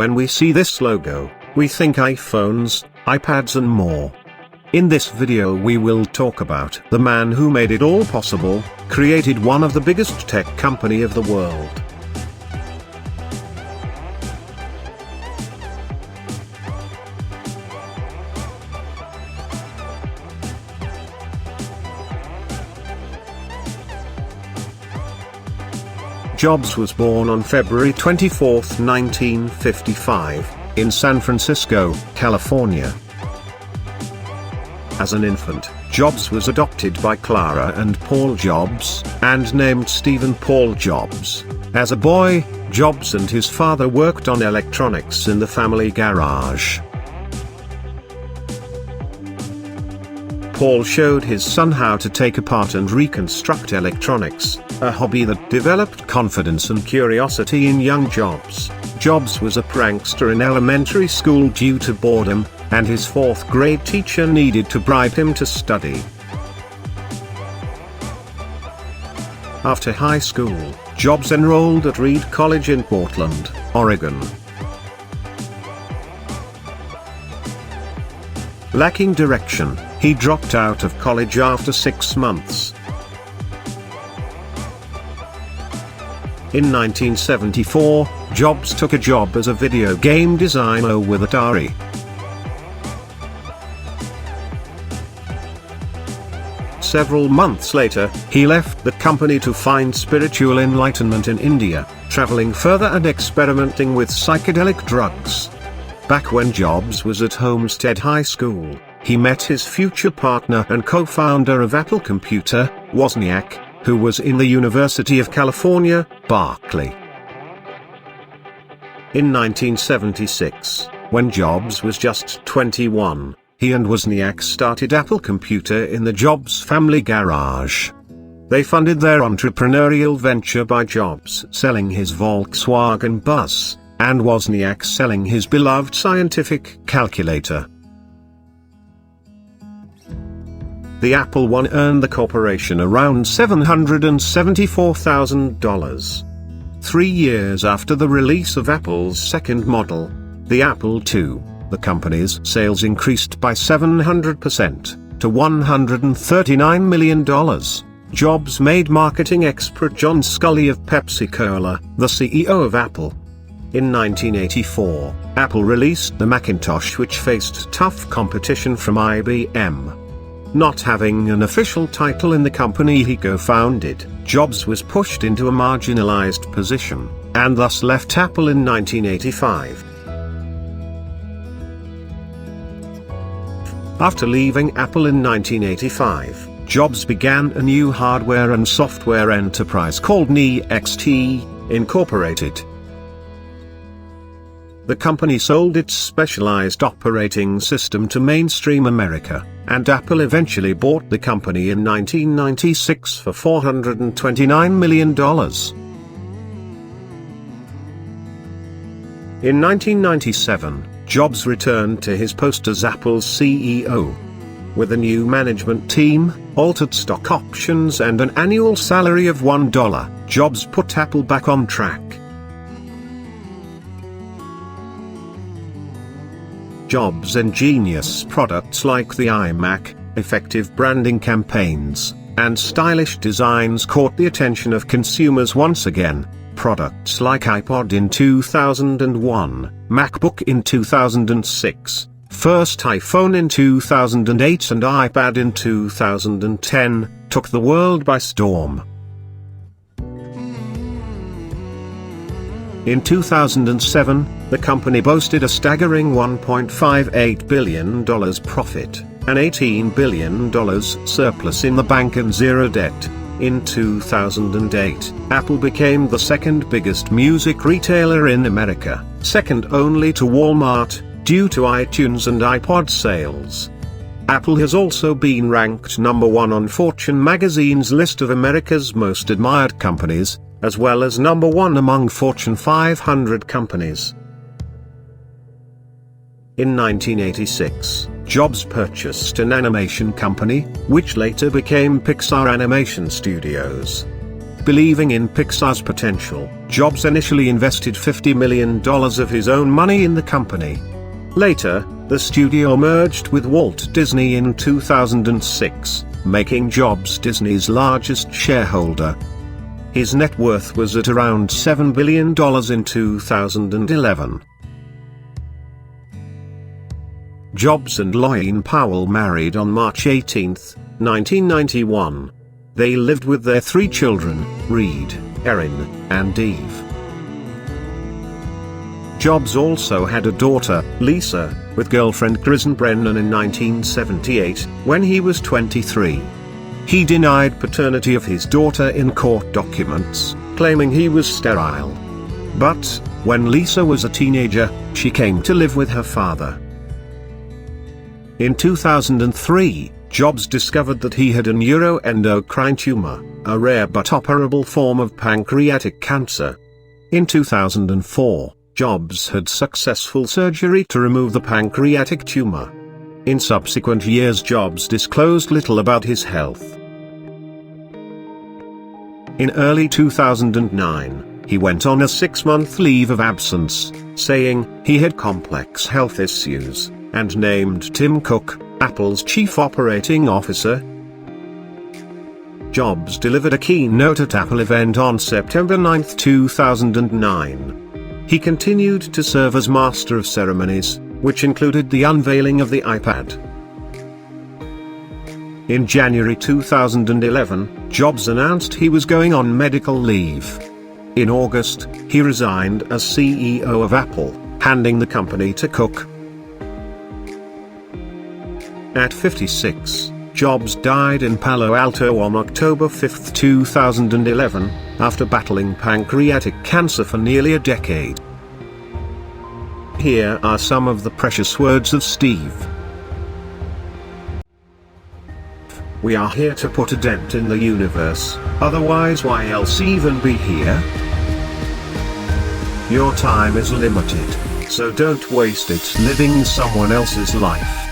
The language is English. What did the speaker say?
When we see this logo, we think iPhones, iPads and more. In this video we will talk about the man who made it all possible, created one of the biggest tech company of the world. Jobs was born on February 24, 1955, in San Francisco, California. As an infant, Jobs was adopted by Clara and Paul Jobs, and named Stephen Paul Jobs. As a boy, Jobs and his father worked on electronics in the family garage. Paul showed his son how to take apart and reconstruct electronics, a hobby that developed confidence and curiosity in young Jobs. Jobs was a prankster in elementary school due to boredom, and his fourth grade teacher needed to bribe him to study. After high school, Jobs enrolled at Reed College in Portland, Oregon. Lacking direction, he dropped out of college after 6 months. In 1974, Jobs took a job as a video game designer with Atari. Several months later, he left the company to find spiritual enlightenment in India, traveling further and experimenting with psychedelic drugs. Back when Jobs was at Homestead High School, he met his future partner and co-founder of Apple Computer, Wozniak, who was in the University of California, Berkeley. In 1976, when Jobs was just 21, he and Wozniak started Apple Computer in the Jobs family garage. They funded their entrepreneurial venture by Jobs selling his Volkswagen bus, and Wozniak selling his beloved scientific calculator. The Apple I earned the corporation around $774,000. 3 years after the release of Apple's second model, the Apple II, the company's sales increased by 700% to $139 million. Jobs made marketing expert John Sculley of Pepsi-Cola, the CEO of Apple. In 1984, Apple released the Macintosh, which faced tough competition from IBM. Not having an official title in the company he co-founded, Jobs was pushed into a marginalized position, and thus left Apple in 1985. After leaving Apple in 1985, Jobs began a new hardware and software enterprise called NeXT, Incorporated. The company sold its specialized operating system to mainstream America, and Apple eventually bought the company in 1996 for $429 million. In 1997, Jobs returned to his post as Apple's CEO. With a new management team, altered stock options and an annual salary of $1, Jobs put Apple back on track. Jobs' ingenious products like the iMac, effective branding campaigns, and stylish designs caught the attention of consumers once again. Products like iPod in 2001, MacBook in 2006, first iPhone in 2008 and iPad in 2010, took the world by storm. In 2007, the company boasted a staggering $1.58 billion profit, an $18 billion surplus in the bank and zero debt. In 2008, Apple became the second biggest music retailer in America, second only to Walmart, due to iTunes and iPod sales. Apple has also been ranked number 1 on Fortune magazine's list of America's most admired companies, as well as number 1 among Fortune 500 companies. In 1986, Jobs purchased an animation company, which later became Pixar Animation Studios. Believing in Pixar's potential, Jobs initially invested $50 million of his own money in the company. Later, the studio merged with Walt Disney in 2006, making Jobs Disney's largest shareholder. His net worth was at around $7 billion in 2011. Jobs and Laurene Powell married on March 18, 1991. They lived with their 3 children, Reed, Erin, and Eve. Jobs also had a daughter, Lisa, with girlfriend Kristen Brennan in 1978, when he was 23. He denied paternity of his daughter in court documents, claiming he was sterile. But, when Lisa was a teenager, she came to live with her father. In 2003, Jobs discovered that he had a neuroendocrine tumor, a rare but operable form of pancreatic cancer. In 2004, Jobs had successful surgery to remove the pancreatic tumor. In subsequent years, Jobs disclosed little about his health. In early 2009, he went on a 6-month leave of absence, saying he had complex health issues, and named Tim Cook, Apple's chief operating officer. Jobs delivered a keynote at Apple event on September 9, 2009. He continued to serve as master of ceremonies, which included the unveiling of the iPad. In January 2011, Jobs announced he was going on medical leave. In August, he resigned as CEO of Apple, handing the company to Cook. At 56, Jobs died in Palo Alto on October 5, 2011, after battling pancreatic cancer for nearly a decade. Here are some of the precious words of Steve. We are here to put a dent in the universe, otherwise why else even be here? Your time is limited, so don't waste it living someone else's life.